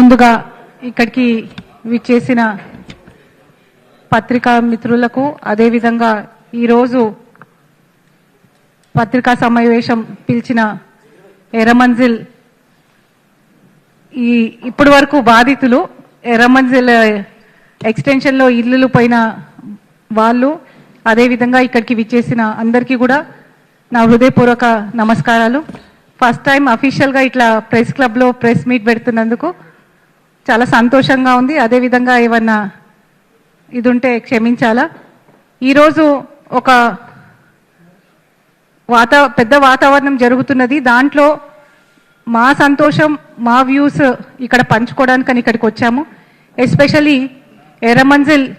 ముందుగా ఇక్కడికి విచ్చేసిన పత్రికా మిత్రులకు అదేవిధంగా ఈరోజు పత్రికా సమావేశం పిలిచిన ఎర్రమంజిల్ ఇప్పటి వరకు బాధితులు ఎర్రమంజిల్ ఎక్స్టెన్షన్లో ఇల్లులు పైన వాళ్ళు అదేవిధంగా ఇక్కడికి విచ్చేసిన అందరికీ కూడా నా హృదయపూర్వక నమస్కారాలు. ఫస్ట్ టైం అఫీషియల్గా ఇట్లా ప్రెస్ క్లబ్లో ప్రెస్ మీట్ పెడుతున్నందుకు చాలా సంతోషంగా ఉంది. అదేవిధంగా ఏమన్నా ఇది ఉంటే క్షమించాలా. ఈరోజు ఒక పెద్ద వాతావరణం జరుగుతున్నది. దాంట్లో మా సంతోషం మా వ్యూస్ ఇక్కడ పంచుకోవడానికి ఇక్కడికి వచ్చాము. ఎస్పెషలీ ఎర్రమంజిల్లో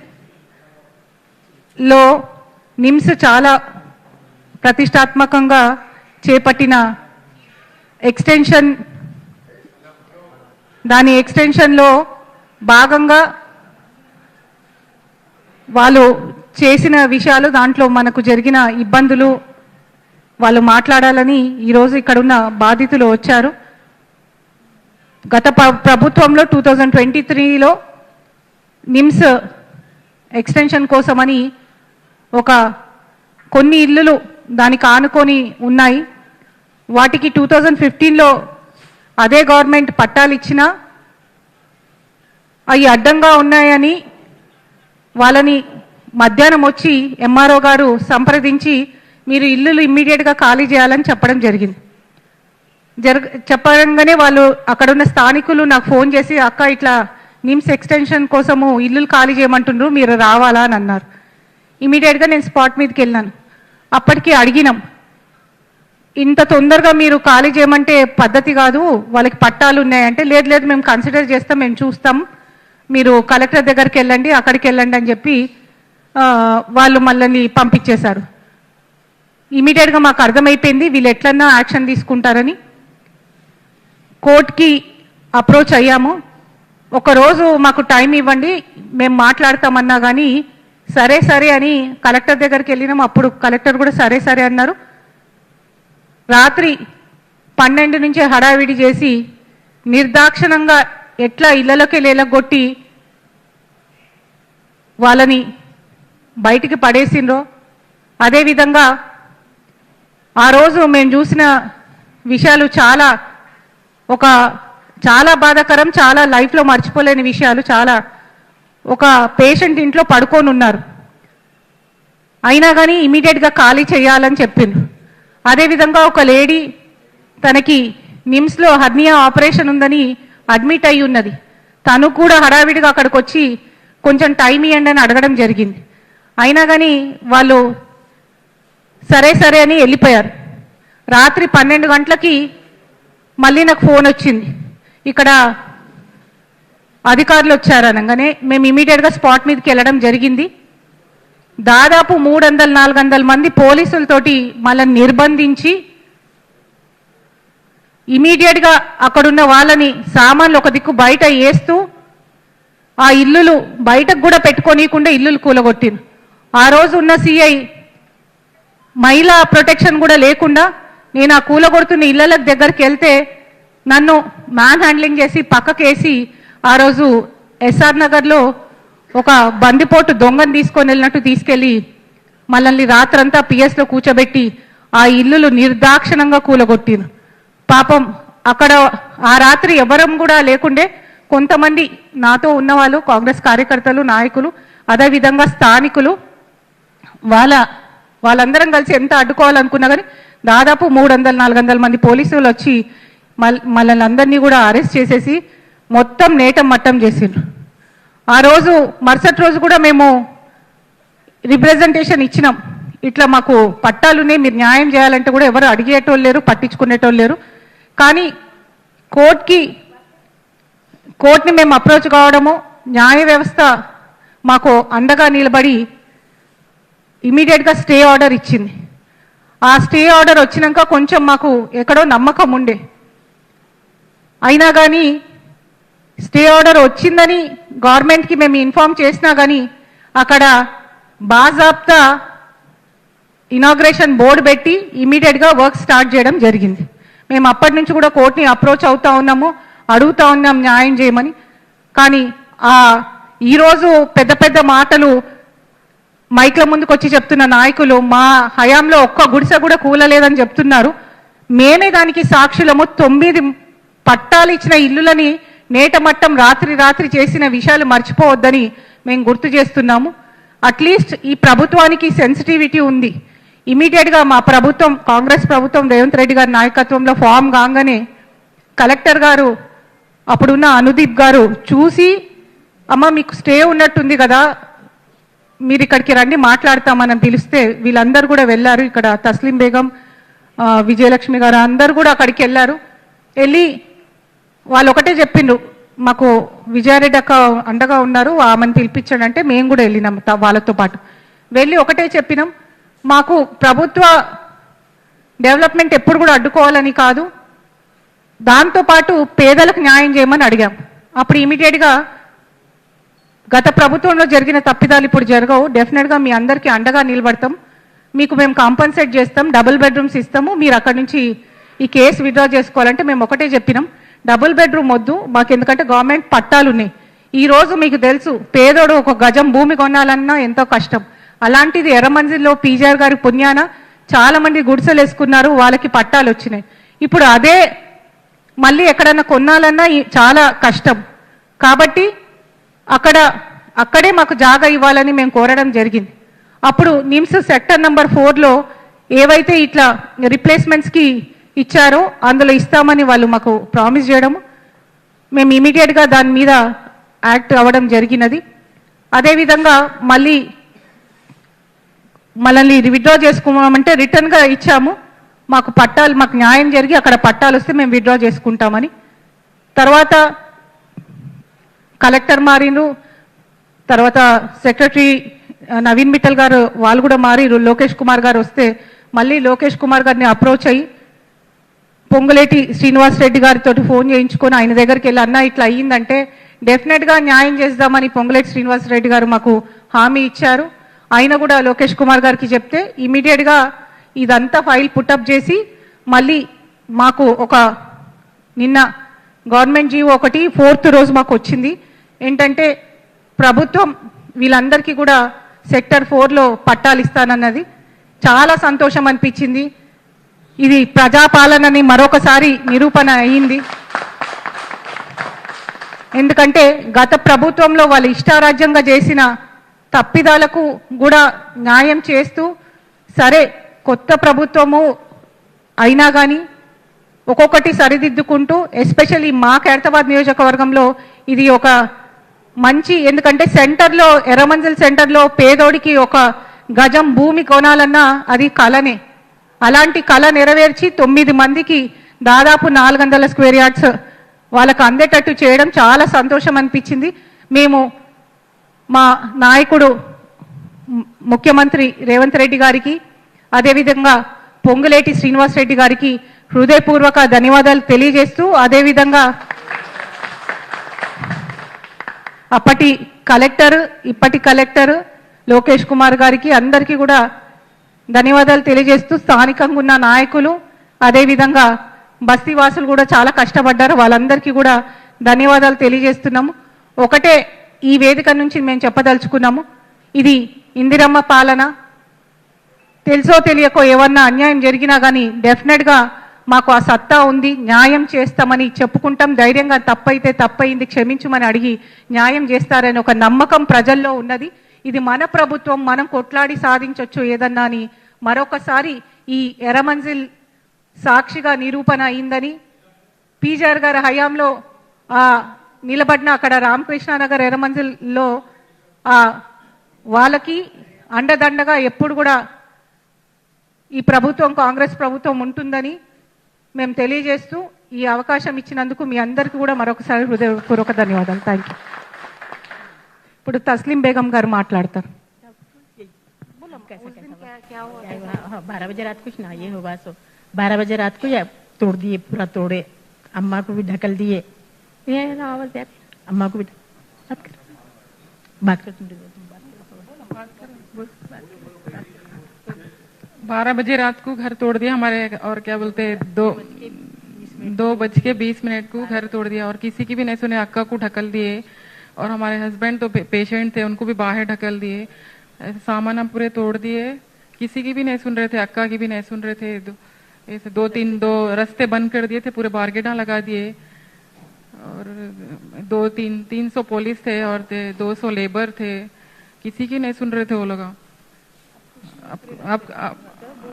నిమ్స్ చాలా ప్రతిష్టాత్మకంగా చేపట్టిన దాని ఎక్స్టెన్షన్లో భాగంగా వాళ్ళు చేసిన విషయాలు, దాంట్లో మనకు జరిగిన ఇబ్బందులు వాళ్ళు మాట్లాడాలని ఈరోజు ఇక్కడున్న బాధితులు వచ్చారు. గత ప్రభుత్వంలో 2023లో నిమ్స్ ఎక్స్టెన్షన్ కోసమని కొన్ని ఇల్లులు దానికి ఆనుకొని ఉన్నాయి. వాటికి 2015లో అదే గవర్నమెంట్ పట్టాలు ఇచ్చినా అవి అడ్డంగా ఉన్నాయని వాళ్ళని మధ్యాహ్నం వచ్చి ఎంఆర్ఓ గారు సంప్రదించి మీరు ఇల్లులు ఇమ్మీడియట్గా ఖాళీ చేయాలని చెప్పడం జరిగింది. చెప్పగానే వాళ్ళు అక్కడున్న స్థానికులు నాకు ఫోన్ చేసి అక్క ఇట్లా నిమ్స్ ఎక్స్టెన్షన్ కోసము ఇల్లులు ఖాళీ చేయమంటుండ్రు, మీరు రావాలా అని అన్నారు. ఇమీడియట్గా నేను స్పాట్ మీదకి వెళ్ళాను. అప్పటికి అడిగినాం, ఇంత తొందరగా మీరు ఖాళీ చేయమంటే పద్ధతి కాదు, వాళ్ళకి పట్టాలు ఉన్నాయంటే లేదు మేము కన్సిడర్ చేస్తాం, మేము చూస్తాం, మీరు కలెక్టర్ దగ్గరికి వెళ్ళండి, అక్కడికి వెళ్ళండి అని చెప్పి వాళ్ళు మళ్ళీ పంపించేశారు. ఇమీడియట్గా మాకు అర్థమైపోయింది వీళ్ళు ఎట్లన్నా యాక్షన్ తీసుకుంటారని కోర్టుకి అప్రోచ్ అయ్యాము. ఒకరోజు మాకు టైం ఇవ్వండి మేము మాట్లాడతామన్నా కానీ సరే అని కలెక్టర్ దగ్గరికి వెళ్ళినాము. అప్పుడు కలెక్టర్ కూడా సరే అన్నారు. రాత్రి 12 నుంచి హడావిడి చేసి నిర్దాక్షిణంగా ఎట్లా ఇళ్లలోకి లేలగొట్టి వాళ్ళని బయటికి పడేసిండ్రో, అదేవిధంగా ఆ రోజు మేము చూసిన విషయాలు చాలా బాధాకరం, చాలా లైఫ్లో మర్చిపోలేని విషయాలు. ఒక పేషెంట్ ఇంట్లో పడుకొని ఉన్నారు, అయినా కానీ ఇమీడియట్గా ఖాళీ చేయాలని చెప్పిండ్రు. అదేవిధంగా ఒక లేడీ తనకి నిమ్స్లో హర్నియా ఆపరేషన్ ఉందని అడ్మిట్ అయి ఉన్నది. తను కూడా హడావిడిగా అక్కడికి వచ్చి కొంచెం టైం ఇవ్వండి అని అడగడం జరిగింది. అయినా కానీ వాళ్ళు సరే అని వెళ్ళిపోయారు. రాత్రి 12 గంటలకి మళ్ళీ నాకు ఫోన్ వచ్చింది, ఇక్కడ అధికారులు వచ్చారనగానే మేము ఇమీడియట్గా స్పాట్ మీదకి వెళ్ళడం జరిగింది. దాదాపు 300-400 మంది పోలీసులతోటి మళ్ళీ నిర్బంధించి ఇమీడియట్గా అక్కడున్న వాళ్ళని సామాన్లు ఒక దిక్కు బయట వేస్తూ ఆ ఇల్లులు బయటకు కూడా పెట్టుకోనీయకుండా ఇల్లులు కూలగొట్టింది. ఆ రోజు ఉన్న సిఐ మహిళా ప్రొటెక్షన్ కూడా లేకుండా నేను ఆ కూలగొడుతున్న ఇళ్ల దగ్గరికి వెళ్తే నన్ను మ్యాన్ హ్యాండ్లింగ్ చేసి పక్కకేసి ఆ రోజు ఎస్ఆర్ నగర్లో ఒక బందిపోటు దొంగను తీసుకొని వెళ్ళినట్టు తీసుకెళ్ళి మనల్ని రాత్రంతా పిఎస్లో కూర్చోబెట్టి ఆ ఇల్లులు నిర్దాక్షిణంగా కూలగొట్టిను. పాపం అక్కడ ఆ రాత్రి ఎవరం కూడా లేకుండే కొంతమంది నాతో ఉన్నవాళ్ళు కాంగ్రెస్ కార్యకర్తలు, నాయకులు, అదేవిధంగా స్థానికులు వాళ్ళందరం కలిసి ఎంత అడ్డుకోవాలనుకున్నా కానీ దాదాపు 300-400 మంది పోలీసులు వచ్చి మనల్ని అందరినీ కూడా అరెస్ట్ చేసేసి మొత్తం నేటం మట్టం చేసిండ్రు. ఆ రోజు మరుసటి రోజు కూడా మేము రిప్రజెంటేషన్ ఇచ్చినాం, ఇట్లా మాకు పట్టాలున్నాయి మీరు న్యాయం చేయాలంటే కూడా ఎవరు అడిగేటోళ్ళు లేరు, పట్టించుకునేటోళ్ళు లేరు. కానీ కోర్టుని మేము అప్రోచ్ కావడము, న్యాయ వ్యవస్థ మాకు అండగా నిలబడి ఇమీడియట్గా స్టే ఆర్డర్ ఇచ్చింది. ఆ స్టే ఆర్డర్ వచ్చినాక కొంచెం మాకు ఎక్కడో నమ్మకం ఉండే, అయినా కానీ స్టే ఆర్డర్ వచ్చిందని గవర్నమెంట్కి మేము ఇన్ఫార్మ్ చేసినా కానీ అక్కడ బాజాబ్తా ఇనాగ్రేషన్ బోర్డు పెట్టి ఇమీడియట్గా వర్క్ స్టార్ట్ చేయడం జరిగింది. మేము అప్పటి నుంచి కూడా కోర్టుని అప్రోచ్ అవుతా ఉన్నాము, అడుగుతా ఉన్నాం న్యాయం చేయమని. కానీ ఈరోజు పెద్ద పెద్ద మాటలు మైక్ల ముందుకు వచ్చి చెప్తున్న నాయకులు మా హయాంలో ఒక్క గుడిసె కూడా కూలలేదని చెప్తున్నారు. మేమే దానికి సాక్షులము. 9 పట్టాలు ఇచ్చిన ఇల్లులని నేటమట్టం రాత్రి రాత్రి చేసిన విషయాలు మర్చిపోవద్దని మేము గుర్తు చేస్తున్నాము. అట్లీస్ట్ ఈ ప్రభుత్వానికి సెన్సిటివిటీ ఉంది. ఇమీడియట్గా మా ప్రభుత్వం, కాంగ్రెస్ ప్రభుత్వం రేవంత్ రెడ్డి గారి నాయకత్వంలో ఫామ్ కాగానే కలెక్టర్ గారు, అప్పుడున్న అనుదీప్ గారు చూసి, అమ్మ మీకు స్టే ఉన్నట్టుంది కదా, మీరు ఇక్కడికి రండి మాట్లాడతామని పిలిస్తే వీళ్ళందరూ కూడా వెళ్ళారు. ఇక్కడ తస్లీం బేగం, విజయలక్ష్మి గారు అందరు కూడా అక్కడికి వెళ్ళారు. వెళ్ళి వాళ్ళు ఒకటే చెప్పిండ్రు, మాకు విజయారెడ్డి అక్క అండగా ఉన్నారు, ఆమెను పిలిపించాడంటే మేము కూడా వెళ్ళినాం వాళ్ళతో పాటు. వెళ్ళి ఒకటే చెప్పినాం, మాకు ప్రభుత్వ డెవలప్మెంట్ ఎప్పుడు కూడా అడ్డుకోవాలని కాదు, దాంతోపాటు పేదలకు న్యాయం చేయమని అడిగాం. అప్పుడు ఇమీడియట్గా గత ప్రభుత్వంలో జరిగిన తప్పిదాలు ఇప్పుడు జరగవు, డెఫినెట్గా మీ అందరికీ అండగా నిలబడతాం, మీకు మేము కాంపన్సేట్ చేస్తాం, డబుల్ బెడ్రూమ్స్ ఇస్తాము, మీరు అక్కడి నుంచి ఈ కేసు విత్డ్రా చేసుకోవాలంటే మేము ఒకటే చెప్పినాం, డబుల్ బెడ్రూమ్ వద్దు మాకు, ఎందుకంటే గవర్నమెంట్ పట్టాలు ఉన్నాయి. ఈరోజు మీకు తెలుసు పేదోడు ఒక గజం భూమి కొనాలన్నా ఎంతో కష్టం. అలాంటిది ఎర్రమంజిల్లో పీజీఆర్ గారి పుణ్యాన చాలా మంది గుడిసెలు వేసుకున్నారు, వాళ్ళకి పట్టాలు వచ్చినాయి. ఇప్పుడు అదే మళ్ళీ ఎక్కడన్నా కొనాలన్నా చాలా కష్టం. కాబట్టి అక్కడే మాకు జాగా ఇవ్వాలని మేము కోరడం జరిగింది. అప్పుడు నిమ్స్ సెక్టర్ నెంబర్ 4లో ఏవైతే ఇట్లా రిప్లేస్మెంట్స్కి ఇచ్చారో అందులో ఇస్తామని వాళ్ళు మాకు ప్రామిస్ చేయడము, మేము ఇమీడియట్గా దాని మీద యాక్ట్ అవ్వడం జరిగినది. అదేవిధంగా మనల్ని విత్డ్రా చేసుకున్నామంటే రిటర్న్గా ఇచ్చాము, మాకు పట్టాలు, మాకు న్యాయం జరిగి అక్కడ పట్టాలు వస్తే మేము విత్డ్రా చేసుకుంటామని. తర్వాత కలెక్టర్ మారిను, తర్వాత సెక్రటరీ నవీన్ మిట్టల్ గారు వాళ్ళు కూడా మారి, లోకేష్ కుమార్ గారు వస్తే మళ్ళీ లోకేష్ కుమార్ గారిని అప్రోచ్ అయ్యి పొంగులేటి శ్రీనివాస్ రెడ్డి గారితో ఫోన్ చేయించుకొని ఆయన దగ్గరికి వెళ్ళి, అన్న ఇట్లా అయ్యిందంటే డెఫినెట్గా న్యాయం చేద్దామని పొంగులేటి శ్రీనివాస్ రెడ్డి గారు మాకు హామీ ఇచ్చారు. ఆయన కూడా లోకేష్ కుమార్ గారికి చెప్తే ఇమీడియట్గా ఇదంతా ఫైల్ పుట్టప్ చేసి మళ్ళీ మాకు నిన్న గవర్నమెంట్ జీవో 4th రోజు మాకు వచ్చింది. ఏంటంటే ప్రభుత్వం వీళ్ళందరికీ కూడా సెక్టర్ 4లో పట్టాలు ఇస్తానన్నది. చాలా సంతోషం అనిపించింది. ఇది ప్రజాపాలనని మరొకసారి నిరూపణ అయింది. ఎందుకంటే గత ప్రభుత్వంలో వాళ్ళు ఇష్టారాజ్యంగా చేసిన తప్పిదాలకు కూడా న్యాయం చేస్తూ, సరే కొత్త ప్రభుత్వము అయినా కానీ ఒక్కొక్కటి సరిదిద్దుకుంటూ, ఎస్పెషల్లీ మా ఖైరతాబాద్ నియోజకవర్గంలో ఇది ఒక మంచి, ఎందుకంటే సెంటర్లో, ఎర్రమంజిల్ సెంటర్లో పేదోడికి ఒక గజం భూమి కొనాలన్నా అది కలనే. అలాంటి కళ నెరవేర్చి 9 మందికి దాదాపు 400 స్క్వేర్ యార్డ్స్ వాళ్ళకు అందేటట్టు చేయడం చాలా సంతోషం అనిపించింది. మేము మా నాయకుడు ముఖ్యమంత్రి రేవంత్ రెడ్డి గారికి, అదేవిధంగా పొంగులేటి శ్రీనివాస్ రెడ్డి గారికి హృదయపూర్వక ధన్యవాదాలు తెలియజేస్తూ, అదేవిధంగా అప్పటి కలెక్టర్, ఇప్పటి కలెక్టర్ లోకేష్ కుమార్ గారికి అందరికీ కూడా ధన్యవాదాలు తెలియజేస్తూ, స్థానికంగా ఉన్న నాయకులు అదేవిధంగా బస్తీవాసులు కూడా చాలా కష్టపడ్డారు, వాళ్ళందరికీ కూడా ధన్యవాదాలు తెలియజేస్తున్నాము. ఒకటే ఈ వేదిక నుంచి మేము చెప్పదలుచుకున్నాము, ఇది ఇందిరమ్మ పాలన. తెలుసో తెలియకో ఏమన్నా అన్యాయం జరిగినా కానీ డెఫినెట్గా మాకు ఆ సత్తా ఉంది, న్యాయం చేస్తామని చెప్పుకుంటాం. ధైర్యంగా తప్పైతే తప్పయింది క్షమించమని అడిగి న్యాయం చేస్తారని ఒక నమ్మకం ప్రజల్లో ఉన్నది. ఇది మన ప్రభుత్వం, మనం కొట్లాడి సాధించవచ్చు ఏదన్నా అని మరొకసారి ఈ ఎర్రమంజిల్ సాక్షిగా నిరూపణ అయిందని, పీజీఆర్ గారి హయాంలో నిలబడిన అక్కడ రామకృష్ణానగర్ ఎర్రమంజిల్లో వాళ్ళకి అండదండగా ఎప్పుడు కూడా ఈ ప్రభుత్వం, కాంగ్రెస్ ప్రభుత్వం ఉంటుందని మేము తెలియజేస్తూ, ఈ అవకాశం ఇచ్చినందుకు మీ అందరికీ కూడా మరొకసారి హృదయపూర్వక ధన్యవాదాలు. Thank you. ఇప్పుడు తస్లీం బేగం గారు మాట్లాడతారు. 12 बजे रात कुछ ना ये होगा, सो 12 बजे रात को या तोड़ दिए, पूरा तोड़े, अम्मा को भी ढकल दिए, ये आवाज यार, अम्मा को भी बात कर 12 बजे रात को घर तोड़ दिया हमारे, और क्या बोलते 2:20 को घर तोड़ दिया, और किसी की भी नहीं सुने, अक्का को ढकल दिए, और हमारे हस्बैंड तो पेशेंट थे, उनको भी बाहर ढकेल दिए। ऐसे सामान हम पूरे तोड़ दिए, किसी की भी नहीं सुन रहे थे, अक्का की भी नहीं सुन रहे थे। ऐसे दो रास्ते बंद कर दिए थे, पूरे बारगेटा लगा दिए। और 300 पुलिस थे और 200 लेबर थे, किसी की नहीं सुन रहे थे वो लोग।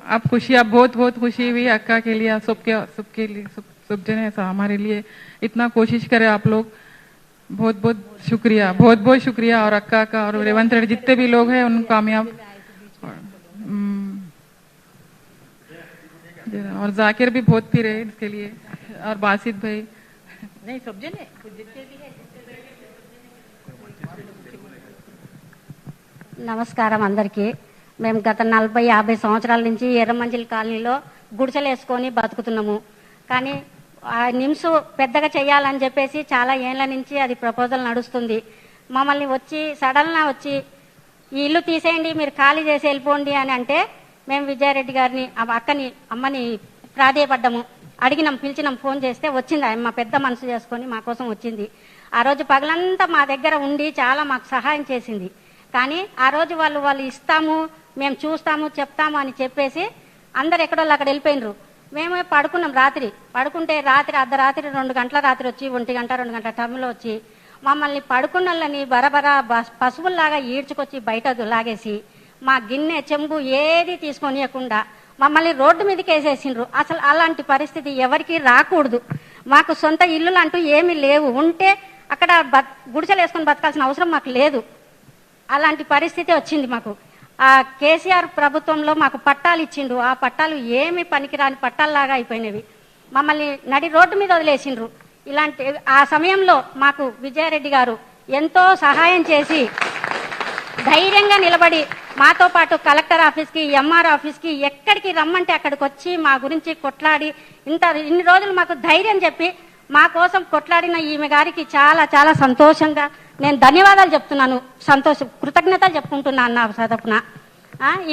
अब खुशी, अब बहुत खुशी हुई अक्का के लिए, सबके लिए, सब जने हमारे लिए इतना कोशिश करे आप लोग। बहुत शुक्रिया, बहुत शुक्रिया। और अक्का का और रेवंत रेड्डी जितने भी लोग हैं उन कामयाब। और जाकिर भी बहुत फिरे इसके लिए, और बासित भाई नहीं सब जने जितने भी है। నమస్కారం అందరికీ. మేము గత 40-50 సంవత్సరాల నుంచి ఎర్రమంజిల్ కాలనీలో గుడిసెలు వేసుకొని బతుకుతున్నాము. కానీ ఆ నిమ్స్ పెద్దగా చేయాలని చెప్పేసి చాలా ఏళ్ల నుంచి అది ప్రపోజల్ నడుస్తుంది. మమ్మల్ని వచ్చి సడన్గా వచ్చి ఈ ఇల్లు తీసేయండి, మీరు ఖాళీ చేసి వెళ్ళిపోండి అని అంటే మేము విజయారెడ్డి గారిని, అమ్మని ప్రాధేయపడ్డాము. అడిగినాం, పిలిచినాం, ఫోన్ చేస్తే వచ్చింది. అమ్మ పెద్ద మనసు చేసుకొని మా కోసం వచ్చింది. ఆ రోజు పగలంతా మా దగ్గర ఉండి చాలా మాకు సహాయం చేసింది. కానీ ఆ రోజు వాళ్ళు ఇస్తాము, మేము చూస్తాము, చెప్తాము అని చెప్పేసి అందరు ఎక్కడోళ్ళు అక్కడ వెళ్ళిపోయినరు. మేమే పడుకున్నాం. పడుకుంటే అర్ధరాత్రి 2 గంటల రాత్రి వచ్చి 1 గంట 2 గంటల టైంలో వచ్చి మమ్మల్ని పడుకున్నళ్ళని బరబరా పశువుల్లాగా ఈడ్చుకొచ్చి బయట లాగేసి మా గిన్నె చెంబు ఏది తీసుకొనియకుండా మమ్మల్ని రోడ్డు మీదకి వేసేసిండ్రు. అసలు అలాంటి పరిస్థితి ఎవరికి రాకూడదు. మాకు సొంత ఇల్లులు అంటూ ఏమీ లేవు. ఉంటే అక్కడ గుడిసెలు వేసుకొని బతకాల్సిన అవసరం మాకు లేదు. అలాంటి పరిస్థితి వచ్చింది మాకు. ఆ కేసీఆర్ ప్రభుత్వంలో మాకు పట్టాలు ఇచ్చిండ్రు. ఆ పట్టాలు ఏమి పనికిరాని పట్టాల్లాగా అయిపోయినవి. మమ్మల్ని నడి రోడ్డు మీద వదిలేసిండ్రు. ఇలాంటి ఆ సమయంలో మాకు విజయారెడ్డి గారు ఎంతో సహాయం చేసి ధైర్యంగా నిలబడి మాతో పాటు కలెక్టర్ ఆఫీస్కి, ఎంఆర్ ఆఫీస్కి ఎక్కడికి రమ్మంటే అక్కడికి వచ్చి మా గురించి కొట్లాడి ఇన్ని రోజులు మాకు ధైర్యం చెప్పి మా కోసం కొట్లాడిన ఈమె గారికి చాలా చాలా సంతోషంగా నేను ధన్యవాదాలు చెప్తున్నాను. కృతజ్ఞతలు చెప్పుకుంటున్నాను నా తరపున.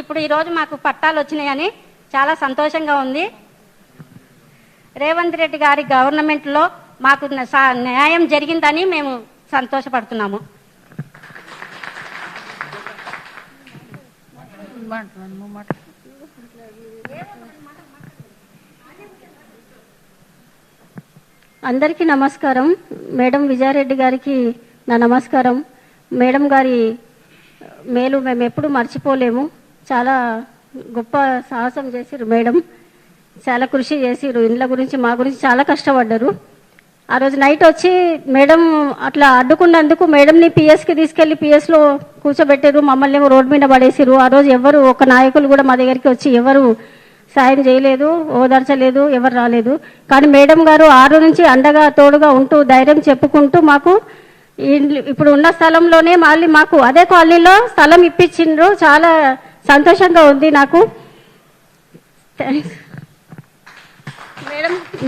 ఇప్పుడు ఈరోజు మాకు పట్టాలు వచ్చినాయని చాలా సంతోషంగా ఉంది. రేవంత్ రెడ్డి గారి గవర్నమెంట్లో మాకు న్యాయం జరిగిందని మేము సంతోషపడుతున్నాము. అందరికీ నమస్కారం. మేడం విజయారెడ్డి గారికి నా నమస్కారం. మేడం గారి మేలు మేము ఎప్పుడు మర్చిపోలేము. చాలా గొప్ప సాహసం చేసిరు మేడం. చాలా కృషి చేసిరు. ఇండ్ల గురించి మా గురించి చాలా కష్టపడ్డారు. ఆ రోజు నైట్ వచ్చి మేడం అట్లా అడ్డుకున్నందుకు మేడంని పిఎస్కి తీసుకెళ్లి పిఎస్లో కూర్చోబెట్టారు. మమ్మల్ని ఏమో రోడ్డు మీద పడేసిరు. ఆ రోజు ఎవరు, ఒక నాయకులు కూడా మా దగ్గరికి వచ్చి ఎవరు సాయం చేయలేదు, ఓదార్చలేదు, ఎవరు రాలేదు. కానీ మేడం గారు 6 నుంచి అండగా తోడుగా ఉంటూ ధైర్యం చెప్పుకుంటూ మాకు ఇప్పుడు ఉన్న స్థలంలోనే మళ్ళీ మాకు అదే కాలనీలో స్థలం ఇప్పించిండ్రు. చాలా సంతోషంగా ఉంది నాకు.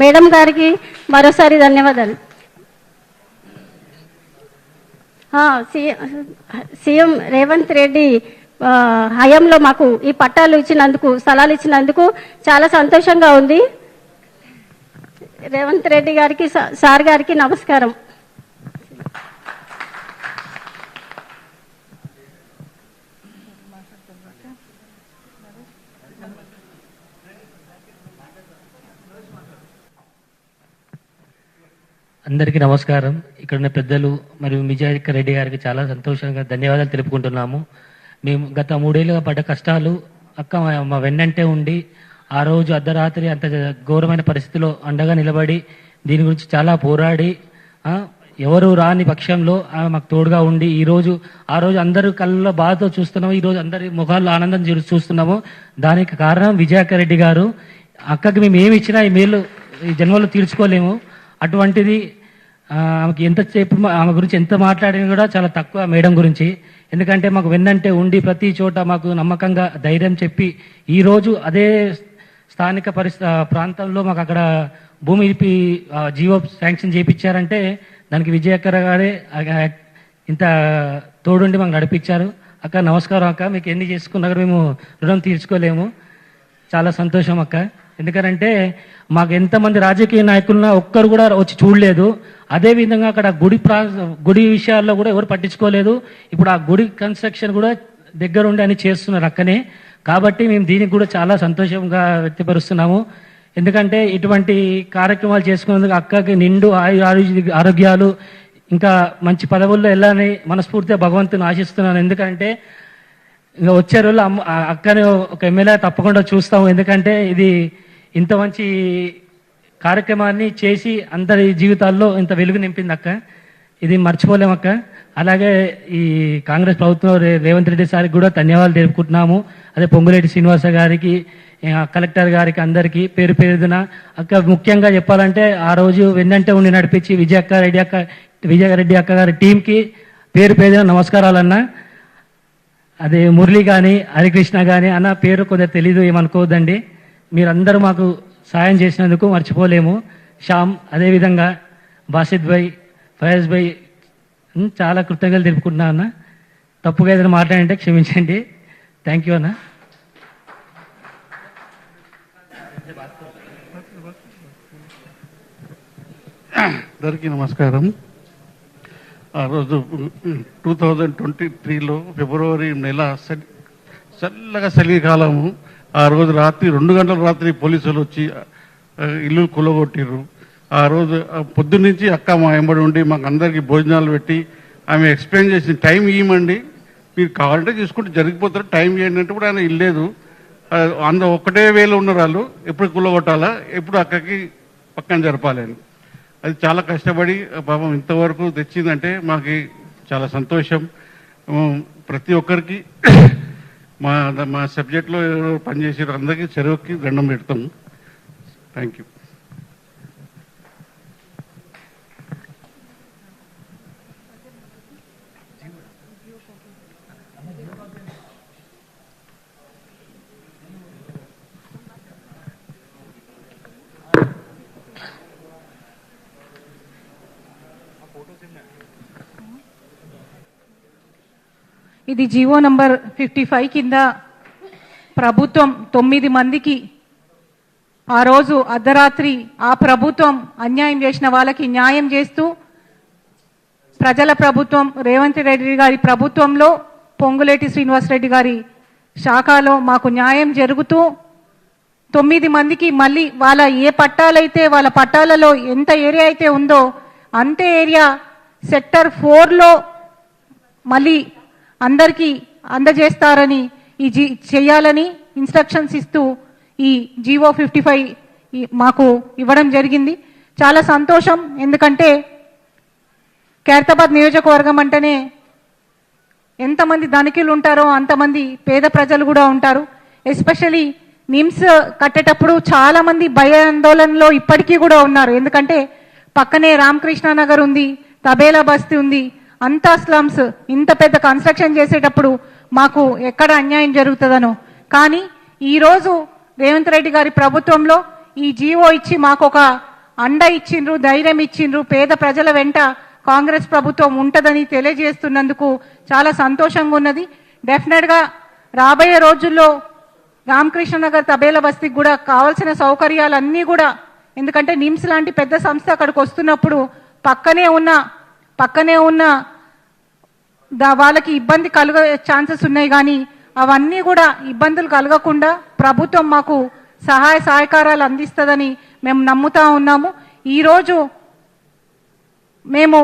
మేడం గారికి మరోసారి ధన్యవాదాలు. సీఎం రేవంత్ రెడ్డి హయాంలో మాకు ఈ పట్టాలు ఇచ్చినందుకు, స్థలాలు ఇచ్చినందుకు చాలా సంతోషంగా ఉంది. రేవంత్ రెడ్డి గారికి, సార్ గారికి నమస్కారం. అందరికీ నమస్కారం. ఇక్కడ ఉన్న పెద్దలు మరియు విజయారెడ్డి రెడ్డి గారికి చాలా సంతోషంగా ధన్యవాదాలు తెలుపుకుంటున్నాము. మేము గత 3 ఏళ్ళుగా పడ్డ కష్టాలు అక్క మా వెన్నంటే ఉండి ఆ రోజు అర్ధరాత్రి అంత ఘోరమైన పరిస్థితిలో అండగా నిలబడి దీని గురించి చాలా పోరాడి ఎవరు రాని పక్షంలో మాకు తోడుగా ఉండి ఆ రోజు అందరూ కళ్ళలో బాధతో చూస్తున్నాము, ఈ రోజు అందరి ముఖాల్లో ఆనందం చూస్తున్నాము. దానికి కారణం విజయారెడ్డి రెడ్డి గారు. అక్కకి మేము ఏమి ఇచ్చినా ఈ మేలు ఈ జన్మలో తీర్చుకోలేము. అటువంటిది ఆమెకి ఆమె గురించి ఎంత మాట్లాడినా కూడా చాలా తక్కువ మేడం గురించి. ఎందుకంటే మాకు వెన్నంటే ఉండి ప్రతి చోట మాకు నమ్మకంగా ధైర్యం చెప్పి ఈ రోజు అదే స్థానిక ప్రాంతంలో మాకు అక్కడ భూమి జీవో శాంక్షన్ చేయించారంటే దానికి విజయకర గారే ఇంత తోడుండి మాకు నడిపించారు. అక్క నమస్కారం అక్క. మీకు ఎన్ని చేసుకున్నా కూడా మేము రుణం తీర్చుకోలేము. చాలా సంతోషం అక్క. ఎందుకంటే మాకు ఎంతమంది రాజకీయ నాయకులున్నా ఒక్కరు కూడా వచ్చి చూడలేదు. అదే విధంగా అక్కడ గుడి విషయాల్లో కూడా ఎవరు పట్టించుకోలేదు. ఇప్పుడు ఆ గుడి కన్స్ట్రక్షన్ కూడా దగ్గరుండి అని చేస్తున్నారు అక్కనే. కాబట్టి మేము దీనికి కూడా చాలా సంతోషంగా వ్యక్తపరుస్తున్నాము. ఎందుకంటే ఇటువంటి కార్యక్రమాలు చేసుకున్నందుకు అక్కకి నిండు ఆరోగ్యాలు ఇంకా మంచి పదవుల్లో వెళ్ళాలని మనస్ఫూర్తిగా భగవంతుని ఆశిస్తున్నాను. ఎందుకంటే ఇంకా వచ్చే రోజులు అక్కని ఒక ఎమ్మెల్యే తప్పకుండా చూస్తాము. ఎందుకంటే ఇది ఇంత మంచి కార్యక్రమాన్ని చేసి అందరి జీవితాల్లో ఇంత వెలుగు నింపింది అక్క. ఇది మర్చిపోలేము అక్క. అలాగే ఈ కాంగ్రెస్ ప్రభుత్వం రేవంత్ రెడ్డి సార్కి కూడా ధన్యవాదాలు తెలుపుకుంటున్నాము. అదే పొంగులేటి శ్రీనివాస గారికి, కలెక్టర్ గారికి, అందరికీ పేరు పేరున అక్క. ముఖ్యంగా చెప్పాలంటే ఆ రోజు వెన్నంటే ఉండి నడిపించి విజయారెడ్డి అక్క గారి టీంకి పేరు పేరున నమస్కారాలన్నా. అదే మురళి కానీ హరికృష్ణ కానీ అన్న పేరు కొందరు తెలీదు, ఏమనుకోవద్దండి. మీరందరూ మాకు సాయం చేసినందుకు మర్చిపోలేము. శ్యామ్, అదేవిధంగా బాసిద్ భాయ్, ఫయాజ్ భాయ్ చాలా కృతజ్ఞతలు తెలుపుకుంటున్నా అన్న. తప్పుగా ఏదైనా మాట్లాడంటే క్షమించండి. థ్యాంక్ యూ అన్న. అందరికీ నమస్కారం. ఆ రోజు 2023లో ఫిబ్రవరి నెల చల్లగా చలికాలము. ఆ రోజు రాత్రి 2 గంటల రాత్రి పోలీసులు వచ్చి ఇల్లు కూలగొట్టిర్రు. ఆ రోజు పొద్దున్నుంచి అక్క మా వెంబడి ఉండి మాకు అందరికీ భోజనాలు పెట్టి ఆమె ఎక్స్ప్లెయిన్ చేసి టైం ఇవ్వమండి, మీరు కావాలంటే చూసుకుంటే జరిగిపోతారు, టైం ఇవ్వండి అంటే కూడా ఆయన ఇల్లేదు. ఒకటే వేలు ఉన్నారు వాళ్ళు, ఎప్పుడు కూలగొట్టాలా, ఎప్పుడు అక్కకి పక్కన జరపాలి అని. అది చాలా కష్టపడి పాపం ఇంతవరకు తెచ్చిందంటే మాకు చాలా సంతోషం. ప్రతి ఒక్కరికి మా సబ్జెక్ట్లో పనిచేసారు అందరికీ చెరువుకి దండం పెడతాము. Thank you. ఇది జీవో నంబర్ 55 కింద ప్రభుత్వం 9 మందికి ఆ రోజు అర్ధరాత్రి ఆ ప్రభుత్వం అన్యాయం చేసిన వాళ్ళకి న్యాయం చేస్తూ ప్రజల ప్రభుత్వం రేవంత్ రెడ్డి గారి ప్రభుత్వంలో పొంగులేటి శ్రీనివాసరెడ్డి గారి శాఖలో మాకు న్యాయం జరుగుతూ 9 మందికి మళ్ళీ వాళ్ళ ఏ పట్టాలైతే వాళ్ళ పట్టాలలో ఎంత ఏరియా అయితే ఉందో అంతే ఏరియా సెక్టర్ 4లో మళ్ళీ అందరికీ అందజేస్తారని చేయాలని ఇన్స్ట్రక్షన్స్ ఇస్తూ ఈ జీవో 55 మాకు ఇవ్వడం జరిగింది. చాలా సంతోషం. ఎందుకంటే ఖైరతాబాద్ నియోజకవర్గం అంటేనే ఎంతమంది ధనికులు ఉంటారో అంతమంది పేద ప్రజలు కూడా ఉంటారు. ఎస్పెషలీ నిమ్స్ కట్టేటప్పుడు చాలా మంది భయాందోళనలో ఇప్పటికీ కూడా ఉన్నారు. ఎందుకంటే పక్కనే రామకృష్ణ నగర్ ఉంది, తబేలా బస్తీ ఉంది, అంతా స్లమ్స్. ఇంత పెద్ద కన్స్ట్రక్షన్ చేసేటప్పుడు మాకు ఎక్కడ అన్యాయం జరుగుతుందనో. కానీ ఈరోజు రేవంత్ రెడ్డి గారి ప్రభుత్వంలో ఈ జీవో ఇచ్చి మాకు ఒక అండ ఇచ్చిండ్రు, ధైర్యం ఇచ్చిండ్రు. పేద ప్రజల వెంట కాంగ్రెస్ ప్రభుత్వం ఉంటుందని తెలియజేస్తున్నందుకు చాలా సంతోషంగా ఉన్నది. డెఫినెట్గా రాబోయే రోజుల్లో రామకృష్ణ నగర్ తబేలా బస్తీకి కూడా కావాల్సిన సౌకర్యాలన్నీ కూడా, ఎందుకంటే నిమ్స్ లాంటి పెద్ద సంస్థ అక్కడికి వస్తున్నప్పుడు పక్కనే ఉన్న వాళ్ళకి ఇబ్బంది కలుగ ఛాన్సెస్ ఉన్నాయి. కానీ అవన్నీ కూడా ఇబ్బందులు కలగకుండా ప్రభుత్వం మాకు సహాయ సహకారాలు అందిస్తుందని మేము నమ్ముతా ఉన్నాము. ఈరోజు మేము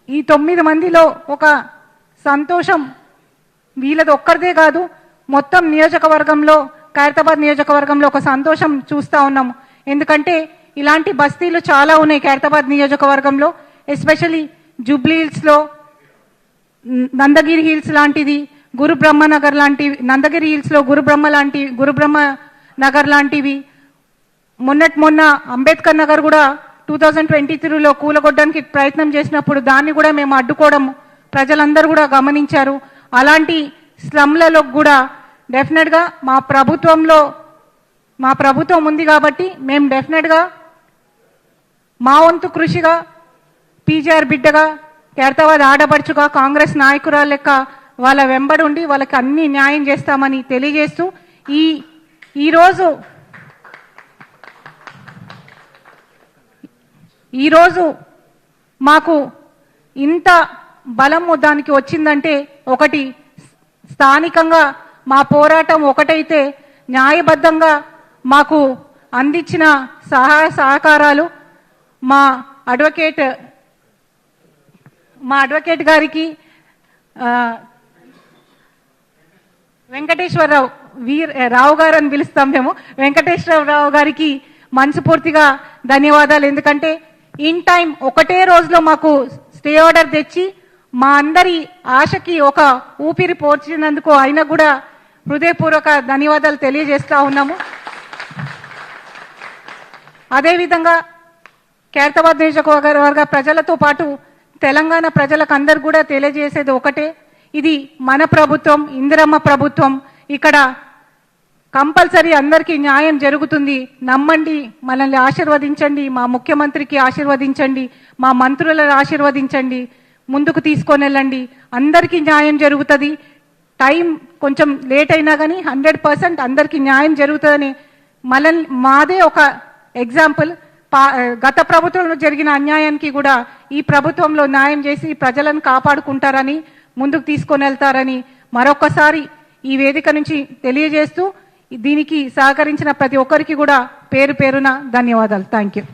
ఈ 9 మందిలో ఒక సంతోషం వీళ్ళది ఒక్కరిదే కాదు, మొత్తం నియోజకవర్గంలో ఖైరతాబాద్ నియోజకవర్గంలో ఒక సంతోషం చూస్తూ ఉన్నాము. ఎందుకంటే ఇలాంటి బస్తీలు చాలా ఉన్నాయి ఖైరతాబాద్ నియోజకవర్గంలో. ఎస్పెషలీ జూబ్లీ హిల్స్లో నందగిరి హిల్స్ లాంటిది, గురుబ్రహ్మ నగర్ లాంటివి, నందగిరి హిల్స్లో గురుబ్రహ్మ నగర్ లాంటివి. మొన్న అంబేద్కర్ నగర్ కూడా 2023లో కూలగొట్టడానికి ప్రయత్నం చేసినప్పుడు దాన్ని కూడా మేము అడ్డుకోవడం ప్రజలందరూ కూడా గమనించారు. అలాంటి స్లమ్లలో కూడా డెఫినెట్గా మా ప్రభుత్వం ఉంది కాబట్టి మేము డెఫినెట్గా మా వంతు కృషిగా పీజీఆర్ బిడ్డగా ఖైరతాబాద్ ఆడపడుచుగా కాంగ్రెస్ నాయకురాల లెక్క వాళ్ళ వెంబడి ఉండి వాళ్ళకి అన్ని న్యాయం చేస్తామని తెలియజేస్తూ ఈరోజు ఈరోజు మాకు ఇంత బలము దానికి వచ్చిందంటే ఒకటి స్థానికంగా మా పోరాటం ఒకటైతే న్యాయబద్ధంగా మాకు అందించిన సహాయ సహకారాలు మా అడ్వకేట్ గారికి వెంకటేశ్వరరావు రావు గారు అని పిలుస్తాం మేము, వెంకటేశ్వరరావు గారికి మనస్ఫూర్తిగా ధన్యవాదాలు. ఎందుకంటే ఇన్ టైం ఒకటే రోజులో మాకు స్టే ఆర్డర్ తెచ్చి మా అందరి ఆశకి ఒక ఊపిరి పోర్చినందుకు ఆయన కూడా హృదయపూర్వక ధన్యవాదాలు తెలియజేస్తా ఉన్నాము. అదేవిధంగా ఖైరతాబాద్ నియోజకవర్గ ప్రజలతో పాటు తెలంగాణ ప్రజలకు అందరు కూడా తెలియజేసేది ఒకటే, ఇది మన ప్రభుత్వం, ఇందిరమ్మ ప్రభుత్వం. ఇక్కడ కంపల్సరీ అందరికీ న్యాయం జరుగుతుంది. నమ్మండి, మనల్ని ఆశీర్వదించండి, మా ముఖ్యమంత్రికి ఆశీర్వదించండి, మా మంత్రులను ఆశీర్వదించండి, ముందుకు తీసుకొని వెళ్ళండి, అందరికీ న్యాయం జరుగుతుంది. టైం కొంచెం లేట్ అయినా కానీ 100% అందరికీ న్యాయం జరుగుతుందని మాదే ఒక ఎగ్జాంపుల్. గత ప్రభుత్వంలో జరిగిన అన్యాయానికి కూడా ఈ ప్రభుత్వంలో న్యాయం చేసి ప్రజలను కాపాడుకుంటారని, ముందుకు తీసుకొని వెళ్తారని మరొకసారి ఈ వేదిక నుంచి తెలియజేస్తూ దీనికి సహకరించిన ప్రతి ఒక్కరికి కూడా పేరు పేరున ధన్యవాదాలు. Thank you.